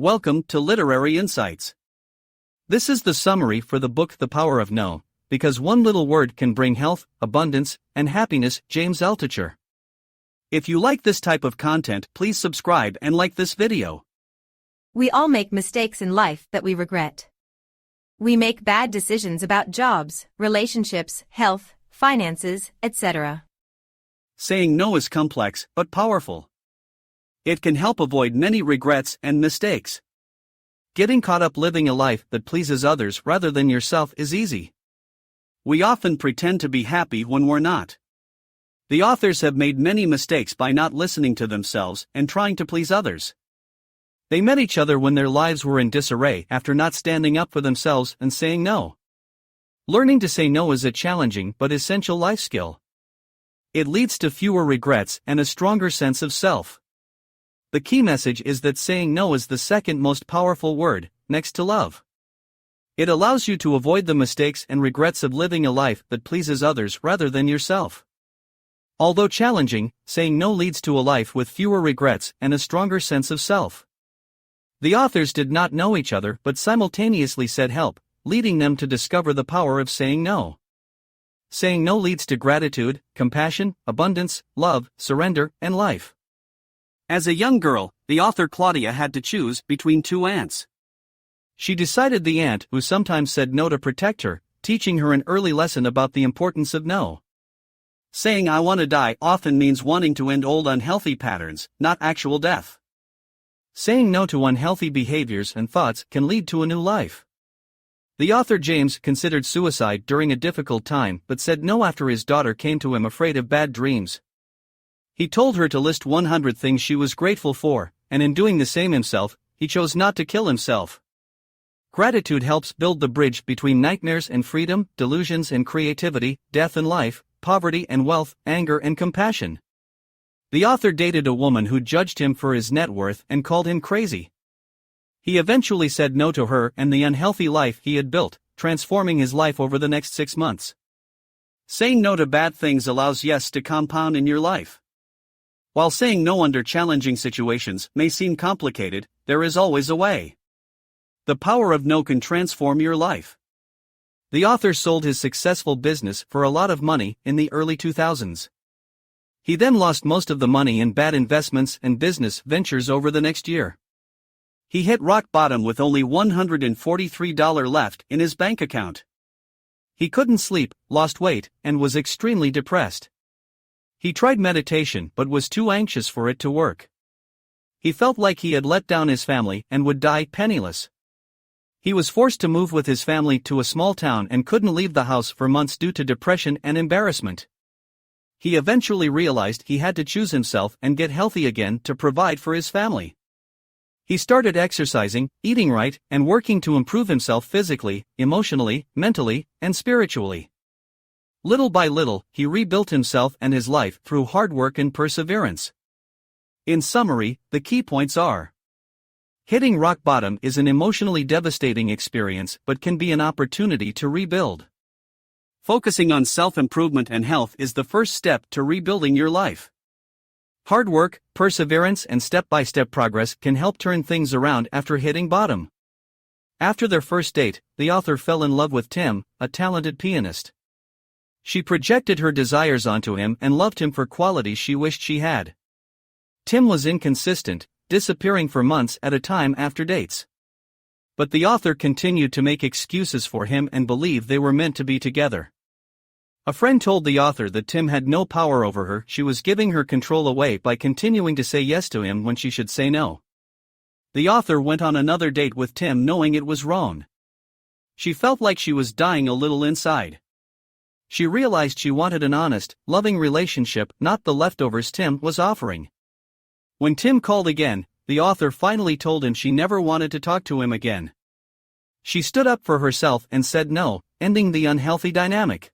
Welcome to Literary Insights. This is the summary for the book The Power of No, because one little word can bring health, abundance, and happiness. James Altucher. If you like this type of content, please subscribe and like this video. We all make mistakes in life that we regret. We make bad decisions about jobs, relationships, health, finances, etc. Saying no is complex but powerful. It can help avoid many regrets and mistakes. Getting caught up living a life that pleases others rather than yourself is easy. We often pretend to be happy when we're not. The authors have made many mistakes by not listening to themselves and trying to please others. They met each other when their lives were in disarray after not standing up for themselves and saying no. Learning to say no is a challenging but essential life skill. It leads to fewer regrets and a stronger sense of self. The key message is that saying no is the second most powerful word, next to love. It allows you to avoid the mistakes and regrets of living a life that pleases others rather than yourself. Although challenging, saying no leads to a life with fewer regrets and a stronger sense of self. The authors did not know each other but simultaneously said help, leading them to discover the power of saying no. Saying no leads to gratitude, compassion, abundance, love, surrender, and life. As a young girl, the author Claudia had to choose between two aunts. She decided the aunt who sometimes said no to protect her, teaching her an early lesson about the importance of no. Saying "I want to die" often means wanting to end old unhealthy patterns, not actual death. Saying no to unhealthy behaviors and thoughts can lead to a new life. The author James considered suicide during a difficult time but said no after his daughter came to him afraid of bad dreams. He told her to list 100 things she was grateful for, and in doing the same himself, he chose not to kill himself. Gratitude helps build the bridge between nightmares and freedom, delusions and creativity, death and life, poverty and wealth, anger and compassion. The author dated a woman who judged him for his net worth and called him crazy. He eventually said no to her and the unhealthy life he had built, transforming his life over the next 6 months. Saying no to bad things allows yes to compound in your life. While saying no under challenging situations may seem complicated, there is always a way. The power of no can transform your life. The author sold his successful business for a lot of money in the early 2000s. He then lost most of the money in bad investments and business ventures over the next year. He hit rock bottom with only $143 left in his bank account. He couldn't sleep, lost weight, and was extremely depressed. He tried meditation but was too anxious for it to work. He felt like he had let down his family and would die penniless. He was forced to move with his family to a small town and couldn't leave the house for months due to depression and embarrassment. He eventually realized he had to choose himself and get healthy again to provide for his family. He started exercising, eating right, and working to improve himself physically, emotionally, mentally, and spiritually. Little by little, he rebuilt himself and his life through hard work and perseverance. In summary, the key points are: hitting rock bottom is an emotionally devastating experience but can be an opportunity to rebuild. Focusing on self-improvement and health is the first step to rebuilding your life. Hard work, perseverance, and step-by-step progress can help turn things around after hitting bottom. After their first date, the author fell in love with Tim, a talented pianist. She projected her desires onto him and loved him for qualities she wished she had. Tim was inconsistent, disappearing for months at a time after dates. But the author continued to make excuses for him and believed they were meant to be together. A friend told the author that Tim had no power over her. She was giving her control away by continuing to say yes to him when she should say no. The author went on another date with Tim knowing it was wrong. She felt like she was dying a little inside. She realized she wanted an honest, loving relationship, not the leftovers Tim was offering. When Tim called again, the author finally told him she never wanted to talk to him again. She stood up for herself and said no, ending the unhealthy dynamic.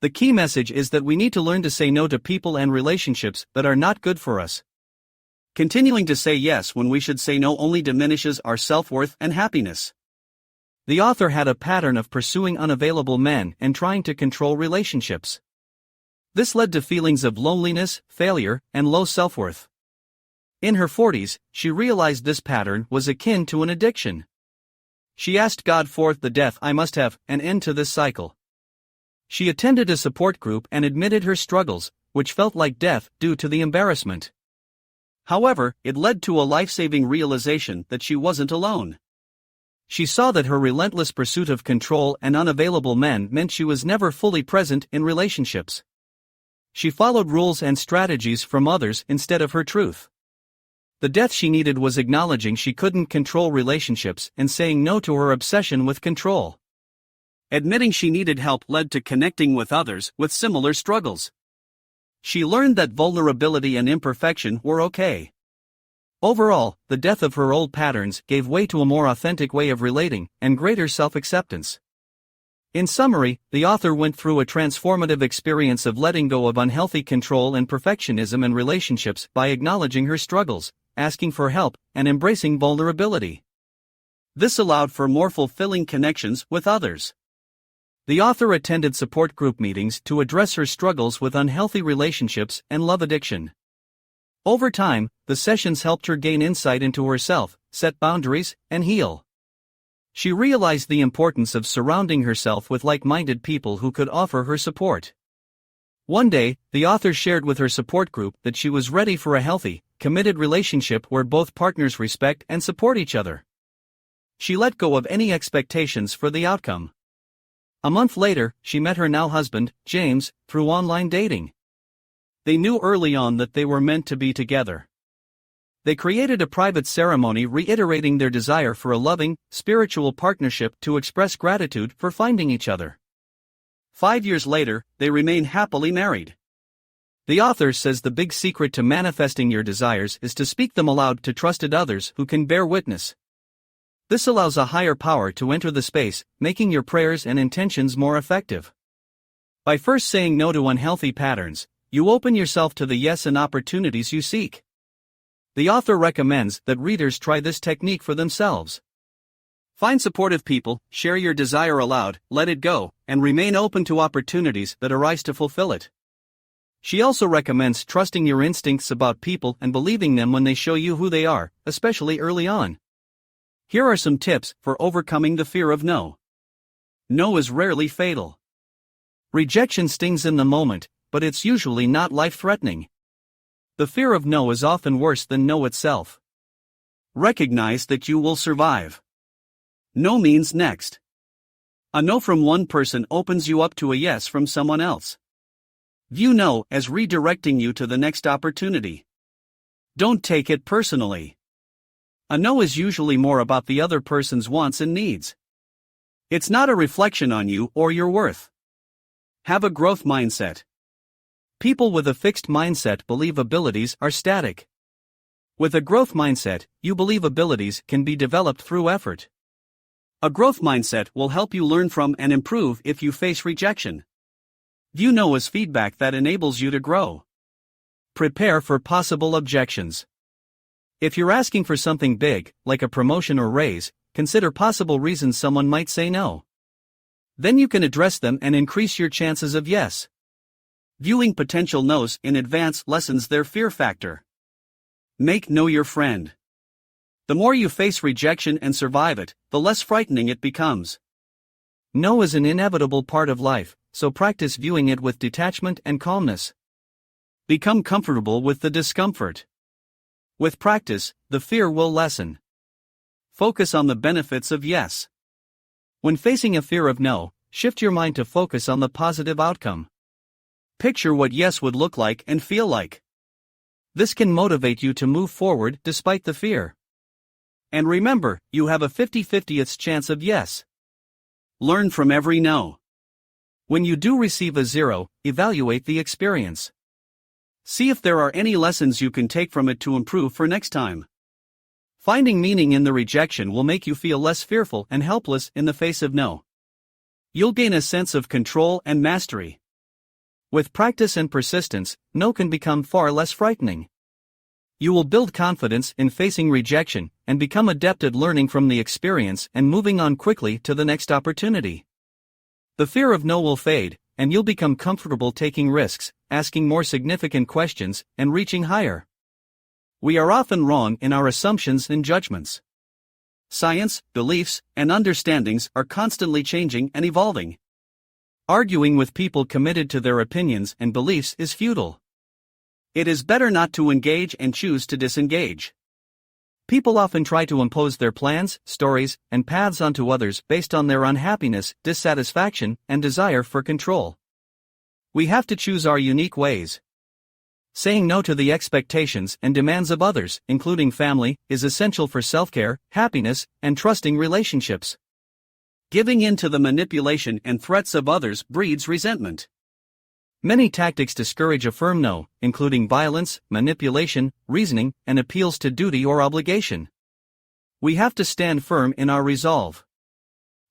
The key message is that we need to learn to say no to people and relationships that are not good for us. Continuing to say yes when we should say no only diminishes our self-worth and happiness. The author had a pattern of pursuing unavailable men and trying to control relationships. This led to feelings of loneliness, failure, and low self-worth. In her 40s, she realized this pattern was akin to an addiction. She asked God for the death I must have an end to this cycle. She attended a support group and admitted her struggles, which felt like death due to the embarrassment. However, it led to a life-saving realization that she wasn't alone. She saw that her relentless pursuit of control and unavailable men meant she was never fully present in relationships. She followed rules and strategies from others instead of her truth. The death she needed was acknowledging she couldn't control relationships and saying no to her obsession with control. Admitting she needed help led to connecting with others with similar struggles. She learned that vulnerability and imperfection were okay. Overall, the death of her old patterns gave way to a more authentic way of relating and greater self-acceptance. In summary, the author went through a transformative experience of letting go of unhealthy control and perfectionism in relationships by acknowledging her struggles, asking for help, and embracing vulnerability. This allowed for more fulfilling connections with others. The author attended support group meetings to address her struggles with unhealthy relationships and love addiction. Over time, the sessions helped her gain insight into herself, set boundaries, and heal. She realized the importance of surrounding herself with like-minded people who could offer her support. One day, the author shared with her support group that she was ready for a healthy, committed relationship where both partners respect and support each other. She let go of any expectations for the outcome. A month later, she met her now husband, James, through online dating. They knew early on that they were meant to be together. They created a private ceremony reiterating their desire for a loving, spiritual partnership to express gratitude for finding each other. 5 years later, they remain happily married. The author says the big secret to manifesting your desires is to speak them aloud to trusted others who can bear witness. This allows a higher power to enter the space, making your prayers and intentions more effective. By first saying no to unhealthy patterns, you open yourself to the yes and opportunities you seek. The author recommends that readers try this technique for themselves. Find supportive people, share your desire aloud, let it go, and remain open to opportunities that arise to fulfill it. She also recommends trusting your instincts about people and believing them when they show you who they are, especially early on. Here are some tips for overcoming the fear of no. No is rarely fatal. Rejection stings in the moment, but it's usually not life-threatening. The fear of no is often worse than no itself. Recognize that you will survive. No means next. A no from one person opens you up to a yes from someone else. View no as redirecting you to the next opportunity. Don't take it personally. A no is usually more about the other person's wants and needs. It's not a reflection on you or your worth. Have a growth mindset. People with a fixed mindset believe abilities are static. With a growth mindset, you believe abilities can be developed through effort. A growth mindset will help you learn from and improve if you face rejection. View no as feedback that enables you to grow. Prepare for possible objections. If you're asking for something big, like a promotion or raise, consider possible reasons someone might say no. Then you can address them and increase your chances of yes. Viewing potential no's in advance lessens their fear factor. Make no your friend. The more you face rejection and survive it, the less frightening it becomes. No is an inevitable part of life, so practice viewing it with detachment and calmness. Become comfortable with the discomfort. With practice, the fear will lessen. Focus on the benefits of yes. When facing a fear of no, shift your mind to focus on the positive outcome. Picture what yes would look like and feel like. This can motivate you to move forward despite the fear. And remember, you have a 50-50th chance of yes. Learn from every no. When you do receive a 0, evaluate the experience. See if there are any lessons you can take from it to improve for next time. Finding meaning in the rejection will make you feel less fearful and helpless in the face of no. You'll gain a sense of control and mastery. With practice and persistence, no can become far less frightening. You will build confidence in facing rejection and become adept at learning from the experience and moving on quickly to the next opportunity. The fear of no will fade, and you'll become comfortable taking risks, asking more significant questions, and reaching higher. We are often wrong in our assumptions and judgments. Science, beliefs, and understandings are constantly changing and evolving. Arguing with people committed to their opinions and beliefs is futile. It is better not to engage and choose to disengage. People often try to impose their plans, stories, and paths onto others based on their unhappiness, dissatisfaction, and desire for control. We have to choose our unique ways. Saying no to the expectations and demands of others, including family, is essential for self-care, happiness, and trusting relationships. Giving in to the manipulation and threats of others breeds resentment. Many tactics discourage a firm no, including violence, manipulation, reasoning, and appeals to duty or obligation. We have to stand firm in our resolve.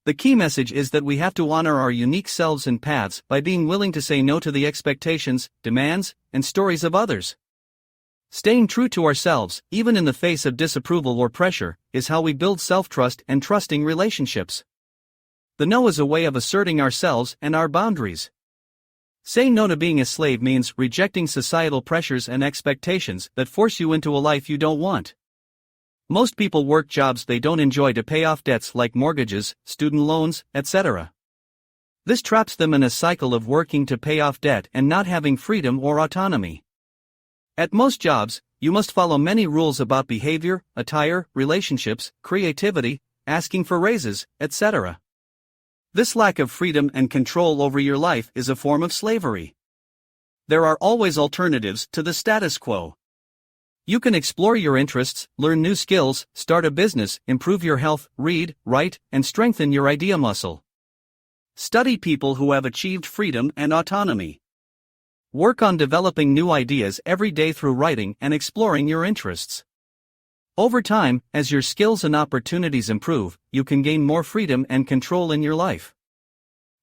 The key message is that we have to honor our unique selves and paths by being willing to say no to the expectations, demands, and stories of others. Staying true to ourselves, even in the face of disapproval or pressure, is how we build self-trust and trusting relationships. The no is a way of asserting ourselves and our boundaries. Saying no to being a slave means rejecting societal pressures and expectations that force you into a life you don't want. Most people work jobs they don't enjoy to pay off debts like mortgages, student loans, etc. This traps them in a cycle of working to pay off debt and not having freedom or autonomy. At most jobs, you must follow many rules about behavior, attire, relationships, creativity, asking for raises, etc. This lack of freedom and control over your life is a form of slavery. There are always alternatives to the status quo. You can explore your interests, learn new skills, start a business, improve your health, read, write, and strengthen your idea muscle. Study people who have achieved freedom and autonomy. Work on developing new ideas every day through writing and exploring your interests. Over time, as your skills and opportunities improve, you can gain more freedom and control in your life.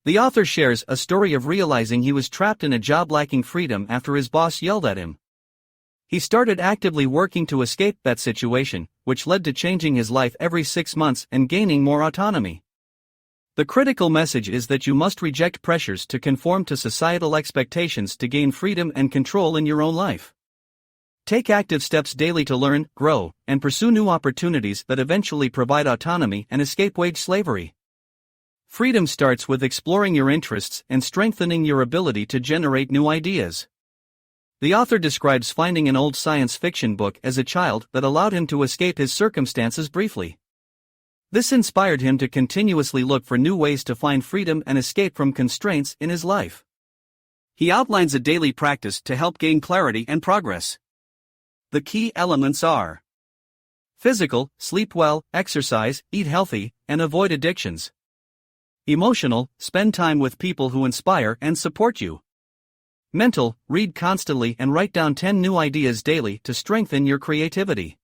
The author shares a story of realizing he was trapped in a job lacking freedom after his boss yelled at him. He started actively working to escape that situation, which led to changing his life every 6 months and gaining more autonomy. The critical message is that you must reject pressures to conform to societal expectations to gain freedom and control in your own life. Take active steps daily to learn, grow, and pursue new opportunities that eventually provide autonomy and escape wage slavery. Freedom starts with exploring your interests and strengthening your ability to generate new ideas. The author describes finding an old science fiction book as a child that allowed him to escape his circumstances briefly. This inspired him to continuously look for new ways to find freedom and escape from constraints in his life. He outlines a daily practice to help gain clarity and progress. The key elements are physical, sleep well, exercise, eat healthy, and avoid addictions. Emotional, spend time with people who inspire and support you. Mental, read constantly and write down 10 new ideas daily to strengthen your creativity.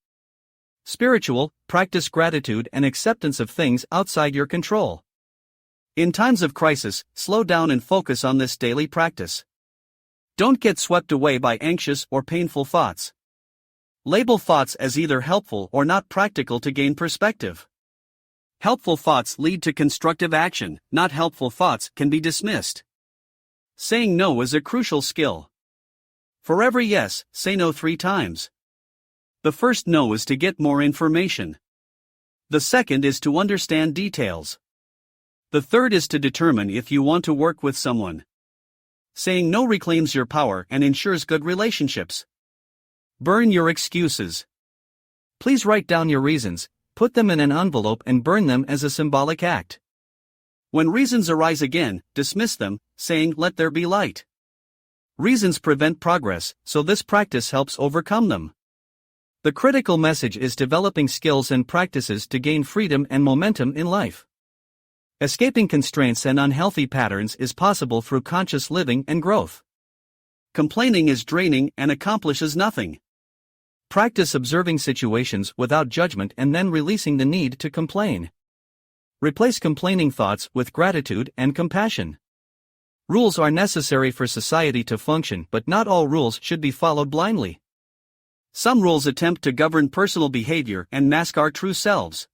Spiritual, practice gratitude and acceptance of things outside your control. In times of crisis, slow down and focus on this daily practice. Don't get swept away by anxious or painful thoughts. Label thoughts as either helpful or not practical to gain perspective. Helpful thoughts lead to constructive action, not helpful thoughts can be dismissed. Saying no is a crucial skill. For every yes, say no 3 times. The first no is to get more information. The second is to understand details. The third is to determine if you want to work with someone. Saying no reclaims your power and ensures good relationships. Burn your excuses. Please write down your reasons, put them in an envelope and burn them as a symbolic act. When reasons arise again, dismiss them, saying, "Let there be light." Reasons prevent progress, so this practice helps overcome them. The critical message is developing skills and practices to gain freedom and momentum in life. Escaping constraints and unhealthy patterns is possible through conscious living and growth. Complaining is draining and accomplishes nothing. Practice observing situations without judgment and then releasing the need to complain. Replace complaining thoughts with gratitude and compassion. Rules are necessary for society to function, but not all rules should be followed blindly. Some rules attempt to govern personal behavior and mask our true selves.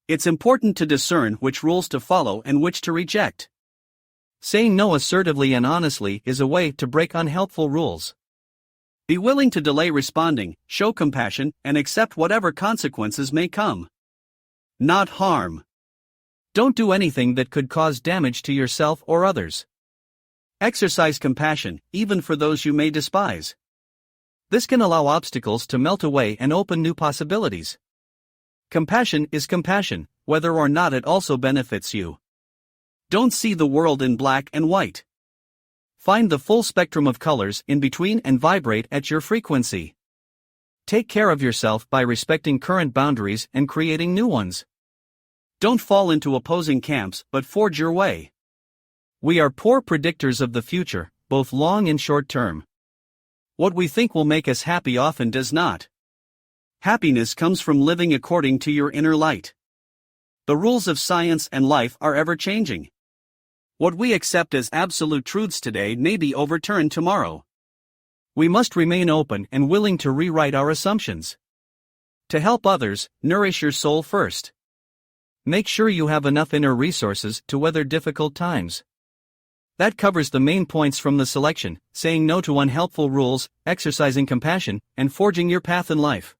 It's important to discern which rules to follow and which to reject. Saying no assertively and honestly is a way to break unhelpful rules. Be willing to delay responding, show compassion, and accept whatever consequences may come. Not harm. Don't do anything that could cause damage to yourself or others. Exercise compassion, even for those you may despise. This can allow obstacles to melt away and open new possibilities. Compassion is compassion, whether or not it also benefits you. Don't see the world in black and white. Find the full spectrum of colors in between and vibrate at your frequency. Take care of yourself by respecting current boundaries and creating new ones. Don't fall into opposing camps but forge your way. We are poor predictors of the future, both long and short term. What we think will make us happy often does not. Happiness comes from living according to your inner light. The rules of science and life are ever changing. What we accept as absolute truths today may be overturned tomorrow. We must remain open and willing to rewrite our assumptions. To help others, nourish your soul first. Make sure you have enough inner resources to weather difficult times. That covers the main points from the selection: saying no to unhelpful rules, exercising compassion, and forging your path in life.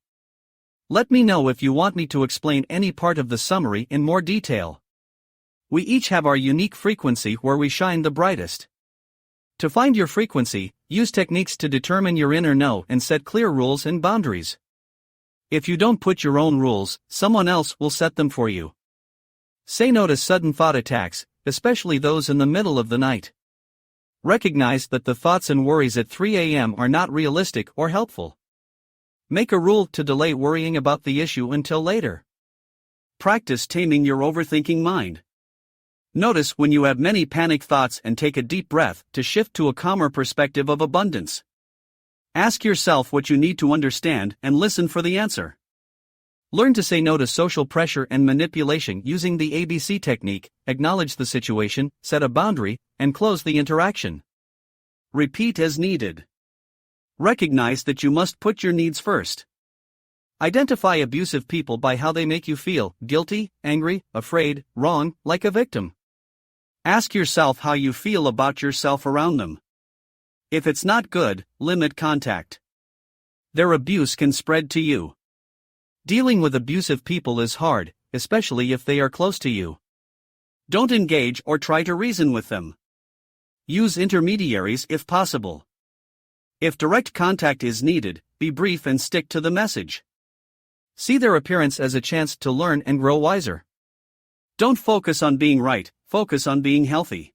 Let me know if you want me to explain any part of the summary in more detail. We each have our unique frequency where we shine the brightest. To find your frequency, use techniques to determine your inner no and set clear rules and boundaries. If you don't put your own rules, someone else will set them for you. Say no to sudden thought attacks, especially those in the middle of the night. Recognize that the thoughts and worries at 3 a.m. are not realistic or helpful. Make a rule to delay worrying about the issue until later. Practice taming your overthinking mind. Notice when you have many panic thoughts and take a deep breath to shift to a calmer perspective of abundance. Ask yourself what you need to understand and listen for the answer. Learn to say no to social pressure and manipulation using the ABC technique: acknowledge the situation, set a boundary, and close the interaction. Repeat as needed. Recognize that you must put your needs first. Identify abusive people by how they make you feel: guilty, angry, afraid, wrong, like a victim. Ask yourself how you feel about yourself around them. If it's not good, limit contact. Their abuse can spread to you. Dealing with abusive people is hard, especially if they are close to you. Don't engage or try to reason with them. Use intermediaries if possible. If direct contact is needed, be brief and stick to the message. See their appearance as a chance to learn and grow wiser. Don't focus on being right, focus on being healthy.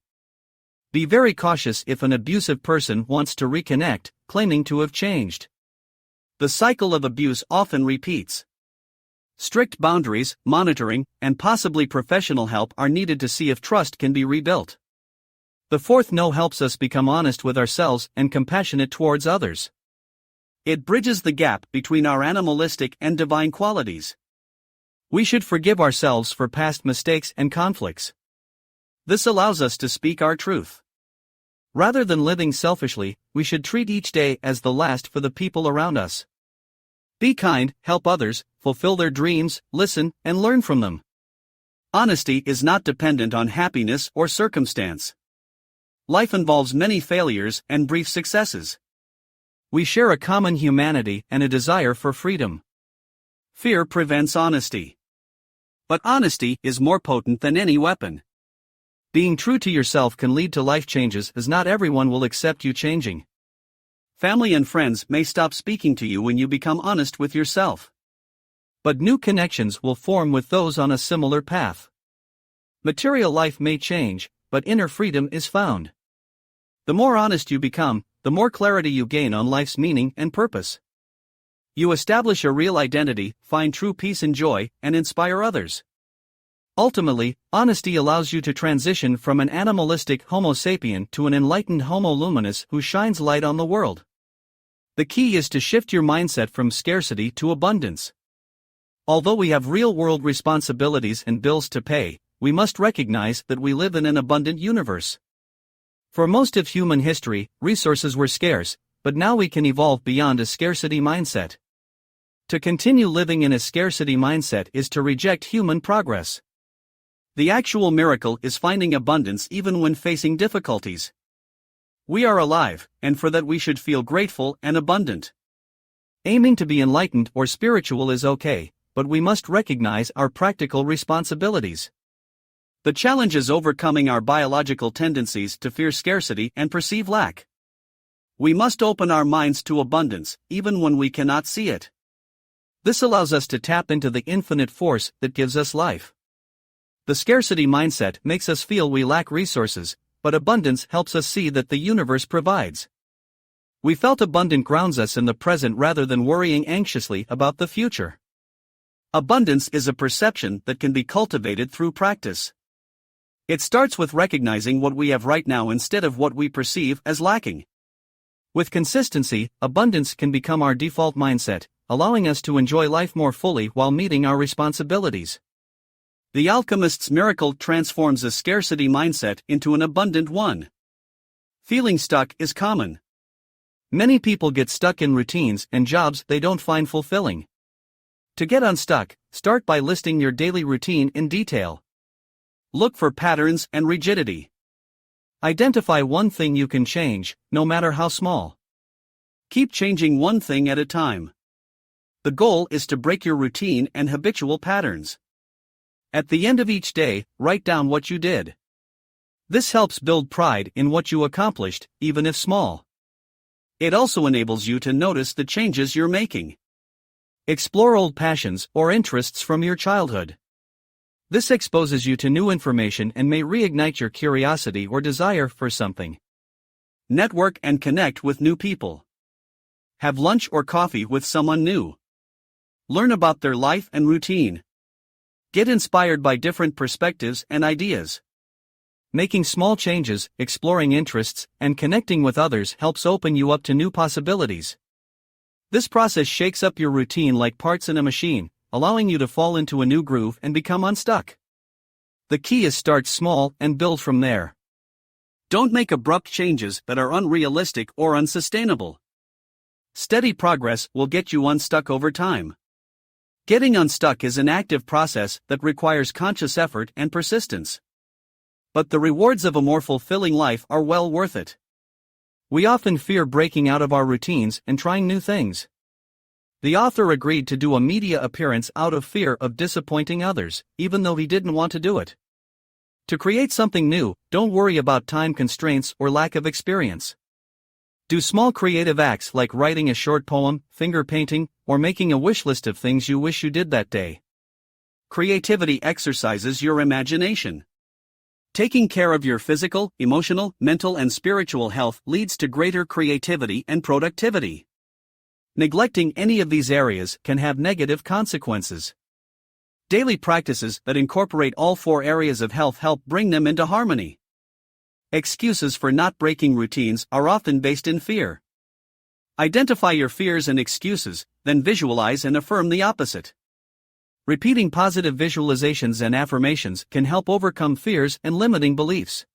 Be very cautious if an abusive person wants to reconnect, claiming to have changed. The cycle of abuse often repeats. Strict boundaries, monitoring, and possibly professional help are needed to see if trust can be rebuilt. The fourth no helps us become honest with ourselves and compassionate towards others. It bridges the gap between our animalistic and divine qualities. We should forgive ourselves for past mistakes and conflicts. This allows us to speak our truth. Rather than living selfishly, we should treat each day as the last for the people around us. Be kind, help others, fulfill their dreams, listen, and learn from them. Honesty is not dependent on happiness or circumstance. Life involves many failures and brief successes. We share a common humanity and a desire for freedom. Fear prevents honesty. But honesty is more potent than any weapon. Being true to yourself can lead to life changes, as not everyone will accept you changing. Family and friends may stop speaking to you when you become honest with yourself. But new connections will form with those on a similar path. Material life may change, but inner freedom is found. The more honest you become, the more clarity you gain on life's meaning and purpose. You establish a real identity, find true peace and joy, and inspire others. Ultimately, honesty allows you to transition from an animalistic Homo sapien to an enlightened Homo luminous who shines light on the world. The key is to shift your mindset from scarcity to abundance. Although we have real-world responsibilities and bills to pay, we must recognize that we live in an abundant universe. For most of human history, resources were scarce, but now we can evolve beyond a scarcity mindset. To continue living in a scarcity mindset is to reject human progress. The actual miracle is finding abundance even when facing difficulties. We are alive, and for that we should feel grateful and abundant. Aiming to be enlightened or spiritual is okay, but we must recognize our practical responsibilities. The challenge is overcoming our biological tendencies to fear scarcity and perceive lack. We must open our minds to abundance, even when we cannot see it. This allows us to tap into the infinite force that gives us life. The scarcity mindset makes us feel we lack resources, but abundance helps us see that the universe provides. We felt abundant grounds us in the present rather than worrying anxiously about the future. Abundance is a perception that can be cultivated through practice. It starts with recognizing what we have right now instead of what we perceive as lacking. With consistency, abundance can become our default mindset, allowing us to enjoy life more fully while meeting our responsibilities. The alchemist's miracle transforms a scarcity mindset into an abundant one. Feeling stuck is common. Many people get stuck in routines and jobs they don't find fulfilling. To get unstuck, start by listing your daily routine in detail. Look for patterns and rigidity. Identify one thing you can change, no matter how small. Keep changing one thing at a time. The goal is to break your routine and habitual patterns. At the end of each day, write down what you did. This helps build pride in what you accomplished, even if small. It also enables you to notice the changes you're making. Explore old passions or interests from your childhood. This exposes you to new information and may reignite your curiosity or desire for something. Network and connect with new people. Have lunch or coffee with someone new. Learn about their life and routine. Get inspired by different perspectives and ideas. Making small changes, exploring interests, and connecting with others helps open you up to new possibilities. This process shakes up your routine like parts in a machine, allowing you to fall into a new groove and become unstuck. The key is start small and build from there. Don't make abrupt changes that are unrealistic or unsustainable. Steady progress will get you unstuck over time. Getting unstuck is an active process that requires conscious effort and persistence. But the rewards of a more fulfilling life are well worth it. We often fear breaking out of our routines and trying new things. The author agreed to do a media appearance out of fear of disappointing others, even though he didn't want to do it. To create something new, don't worry about time constraints or lack of experience. Do small creative acts like writing a short poem, finger painting, or making a wish list of things you wish you did that day. Creativity exercises your imagination. Taking care of your physical, emotional, mental, and spiritual health leads to greater creativity and productivity. Neglecting any of these areas can have negative consequences. Daily practices that incorporate all 4 areas of health help bring them into harmony. Excuses for not breaking routines are often based in fear. Identify your fears and excuses, then visualize and affirm the opposite. Repeating positive visualizations and affirmations can help overcome fears and limiting beliefs.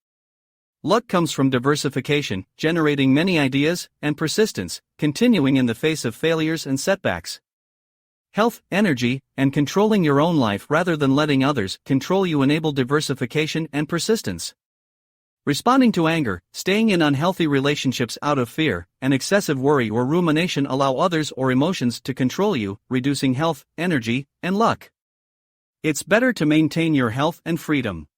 Luck comes from diversification, generating many ideas, and persistence, continuing in the face of failures and setbacks. Health, energy, and controlling your own life rather than letting others control you enable diversification and persistence. Responding to anger, staying in unhealthy relationships out of fear, and excessive worry or rumination allow others or emotions to control you, reducing health, energy, and luck. It's better to maintain your health and freedom.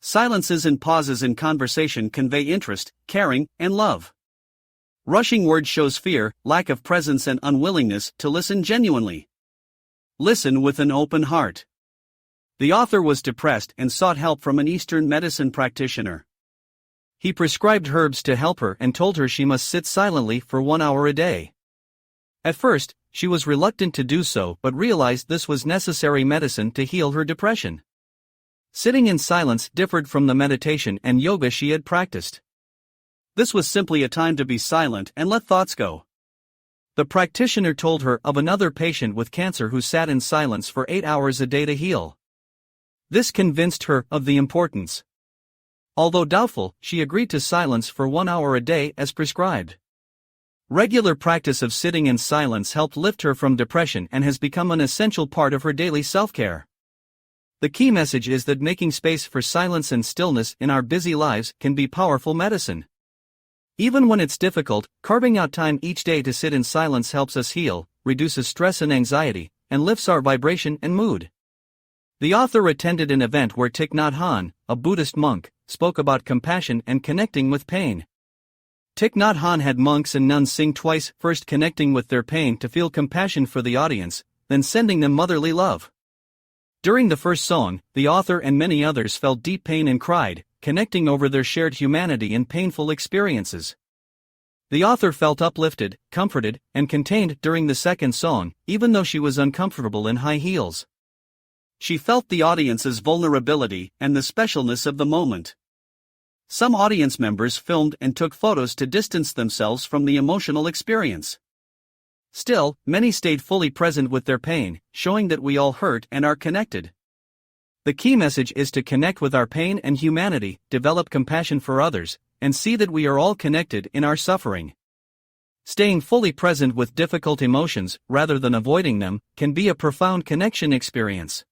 Silences and pauses in conversation convey interest, caring, and love. Rushing words shows fear, lack of presence, and unwillingness to listen genuinely. Listen with an open heart. The author was depressed and sought help from an Eastern medicine practitioner. He prescribed herbs to help her and told her she must sit silently for 1 hour a day. At first, she was reluctant to do so but realized this was necessary medicine to heal her depression. Sitting in silence differed from the meditation and yoga she had practiced. This was simply a time to be silent and let thoughts go. The practitioner told her of another patient with cancer who sat in silence for 8 hours a day to heal. This convinced her of the importance. Although doubtful, she agreed to silence for 1 hour a day as prescribed. Regular practice of sitting in silence helped lift her from depression and has become an essential part of her daily self-care. The key message is that making space for silence and stillness in our busy lives can be powerful medicine. Even when it's difficult, carving out time each day to sit in silence helps us heal, reduces stress and anxiety, and lifts our vibration and mood. The author attended an event where Thich Nhat Hanh, a Buddhist monk, spoke about compassion and connecting with pain. Thich Nhat Hanh had monks and nuns sing twice, first connecting with their pain to feel compassion for the audience, then sending them motherly love. During the first song, the author and many others felt deep pain and cried, connecting over their shared humanity and painful experiences. The author felt uplifted, comforted, and contained during the second song, even though she was uncomfortable in high heels. She felt the audience's vulnerability and the specialness of the moment. Some audience members filmed and took photos to distance themselves from the emotional experience. Still, many stayed fully present with their pain, showing that we all hurt and are connected. The key message is to connect with our pain and humanity, develop compassion for others, and see that we are all connected in our suffering. Staying fully present with difficult emotions, rather than avoiding them, can be a profound connection experience.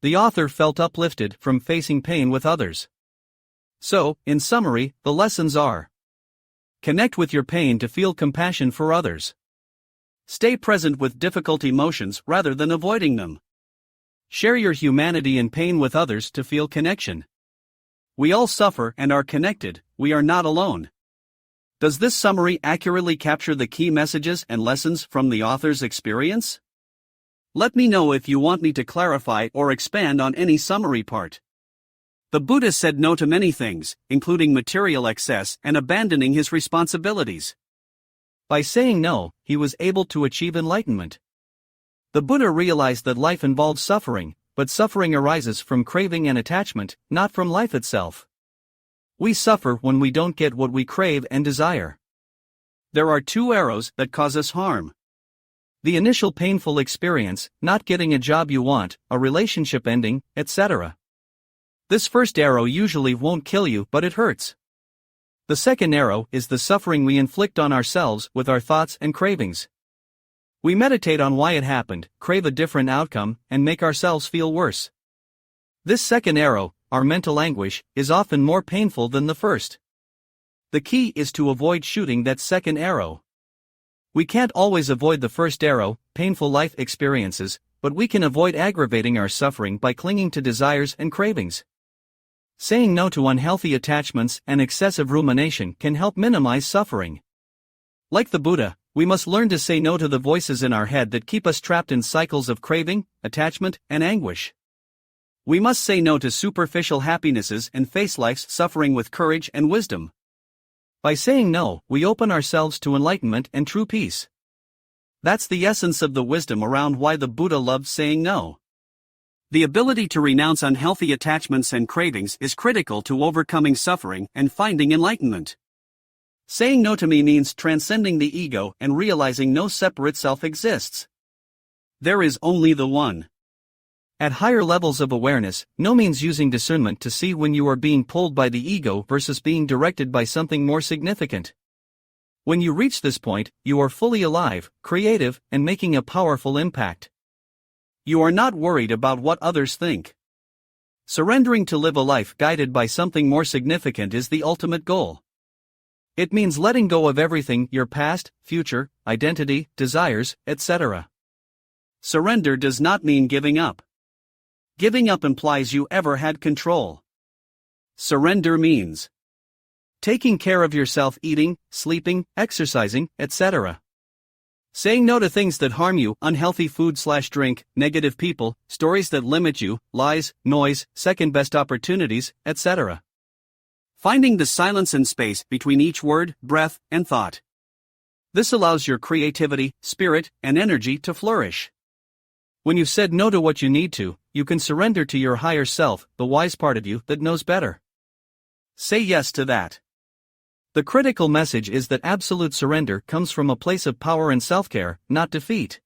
The author felt uplifted from facing pain with others. So, in summary, the lessons are: connect with your pain to feel compassion for others. Stay present with difficult emotions rather than avoiding them. Share your humanity and pain with others to feel connection. We all suffer and are connected, we are not alone. Does this summary accurately capture the key messages and lessons from the author's experience? Let me know if you want me to clarify or expand on any summary part. The Buddha said no to many things, including material excess and abandoning his responsibilities. By saying no, he was able to achieve enlightenment. The Buddha realized that life involves suffering, but suffering arises from craving and attachment, not from life itself. We suffer when we don't get what we crave and desire. There are two arrows that cause us harm. The initial painful experience, not getting a job you want, a relationship ending, etc. This first arrow usually won't kill you, but it hurts. The second arrow is the suffering we inflict on ourselves with our thoughts and cravings. We meditate on why it happened, crave a different outcome, and make ourselves feel worse. This second arrow, our mental anguish, is often more painful than the first. The key is to avoid shooting that second arrow. We can't always avoid the first arrow, painful life experiences, but we can avoid aggravating our suffering by clinging to desires and cravings. Saying no to unhealthy attachments and excessive rumination can help minimize suffering. Like the Buddha, we must learn to say no to the voices in our head that keep us trapped in cycles of craving, attachment, and anguish. We must say no to superficial happinesses and face life's suffering with courage and wisdom. By saying no, we open ourselves to enlightenment and true peace. That's the essence of the wisdom around why the Buddha loved saying no. The ability to renounce unhealthy attachments and cravings is critical to overcoming suffering and finding enlightenment. Saying no to me means transcending the ego and realizing no separate self exists. There is only the one. At higher levels of awareness, no means using discernment to see when you are being pulled by the ego versus being directed by something more significant. When you reach this point, you are fully alive, creative, and making a powerful impact. You are not worried about what others think. Surrendering to live a life guided by something more significant is the ultimate goal. It means letting go of everything, your past, future, identity, desires, etc. Surrender does not mean giving up. Giving up implies you ever had control. Surrender means taking care of yourself, eating, sleeping, exercising, etc. Saying no to things that harm you, unhealthy food/drink, negative people, stories that limit you, lies, noise, second-best opportunities, etc. Finding the silence and space between each word, breath, and thought. This allows your creativity, spirit, and energy to flourish. When you said no to what you need to, you can surrender to your higher self, the wise part of you that knows better. Say yes to that. The critical message is that absolute surrender comes from a place of power and self-care, not defeat.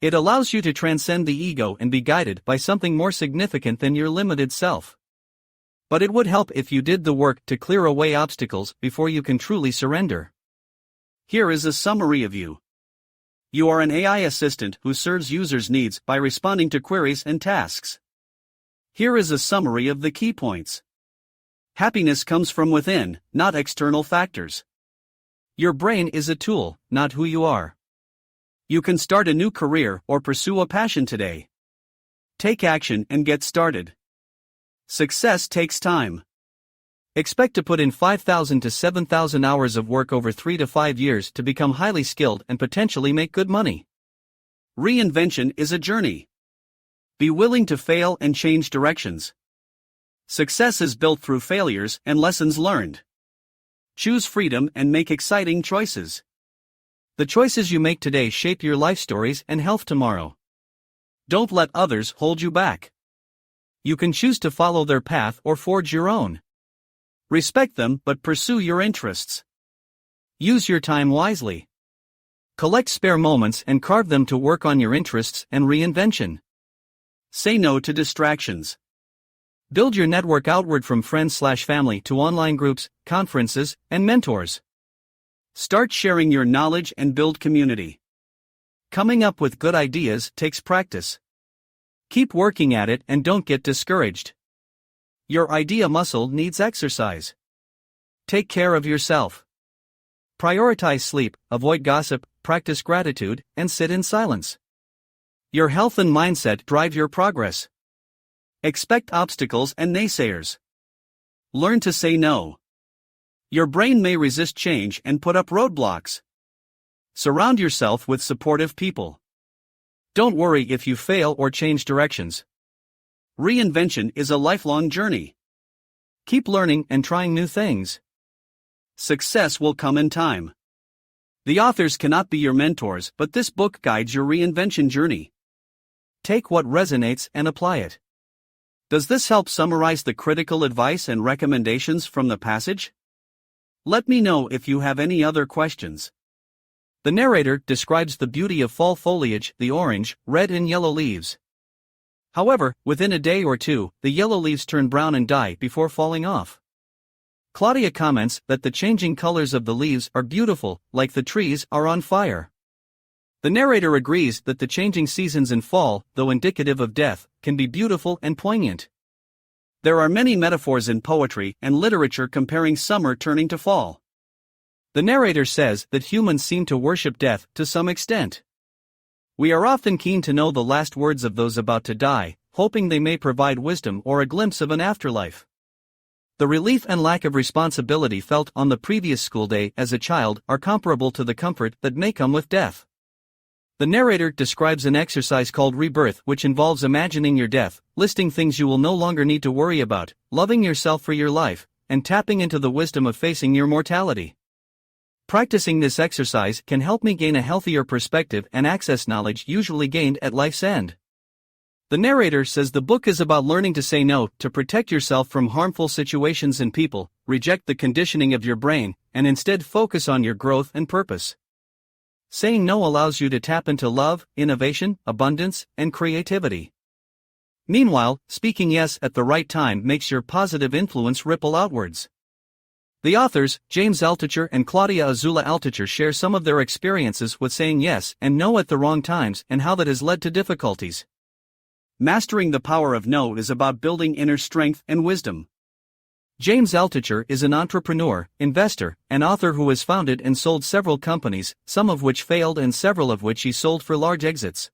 It allows you to transcend the ego and be guided by something more significant than your limited self. But it would help if you did the work to clear away obstacles before you can truly surrender. Here is a summary of you. You are an AI assistant who serves users' needs by responding to queries and tasks. Here is a summary of the key points. Happiness comes from within, not external factors. Your brain is a tool, not who you are. You can start a new career or pursue a passion today. Take action and get started. Success takes time. Expect to put in 5,000 to 7,000 hours of work over 3 to 5 years to become highly skilled and potentially make good money. Reinvention is a journey. Be willing to fail and change directions. Success is built through failures and lessons learned. Choose freedom and make exciting choices. The choices you make today shape your life stories and health tomorrow. Don't let others hold you back. You can choose to follow their path or forge your own. Respect them but pursue your interests. Use your time wisely. Collect spare moments and carve them to work on your interests and reinvention. Say no to distractions. Build your network outward from friends/family to online groups, conferences, and mentors. Start sharing your knowledge and build community. Coming up with good ideas takes practice. Keep working at it and don't get discouraged. Your idea muscle needs exercise. Take care of yourself. Prioritize sleep, avoid gossip, practice gratitude, and sit in silence. Your health and mindset drive your progress. Expect obstacles and naysayers. Learn to say no. Your brain may resist change and put up roadblocks. Surround yourself with supportive people. Don't worry if you fail or change directions. Reinvention is a lifelong journey. Keep learning and trying new things. Success will come in time. The authors cannot be your mentors, but this book guides your reinvention journey. Take what resonates and apply it. Does this help summarize the critical advice and recommendations from the passage? Let me know if you have any other questions. The narrator describes the beauty of fall foliage, the orange, red and yellow leaves. However, within a day or two, the yellow leaves turn brown and die before falling off. Claudia comments that the changing colors of the leaves are beautiful, like the trees are on fire. The narrator agrees that the changing seasons in fall, though indicative of death, can be beautiful and poignant. There are many metaphors in poetry and literature comparing summer turning to fall. The narrator says that humans seem to worship death to some extent. We are often keen to know the last words of those about to die, hoping they may provide wisdom or a glimpse of an afterlife. The relief and lack of responsibility felt on the previous school day as a child are comparable to the comfort that may come with death. The narrator describes an exercise called rebirth, which involves imagining your death, listing things you will no longer need to worry about, loving yourself for your life, and tapping into the wisdom of facing your mortality. Practicing this exercise can help me gain a healthier perspective and access knowledge usually gained at life's end. The narrator says the book is about learning to say no, to protect yourself from harmful situations and people, reject the conditioning of your brain, and instead focus on your growth and purpose. Saying no allows you to tap into love, innovation, abundance, and creativity. Meanwhile, speaking yes at the right time makes your positive influence ripple outwards. The authors, James Altucher and Claudia Azula Altucher, share some of their experiences with saying yes and no at the wrong times and how that has led to difficulties. Mastering the power of no is about building inner strength and wisdom. James Altucher is an entrepreneur, investor, and author who has founded and sold several companies, some of which failed and several of which he sold for large exits.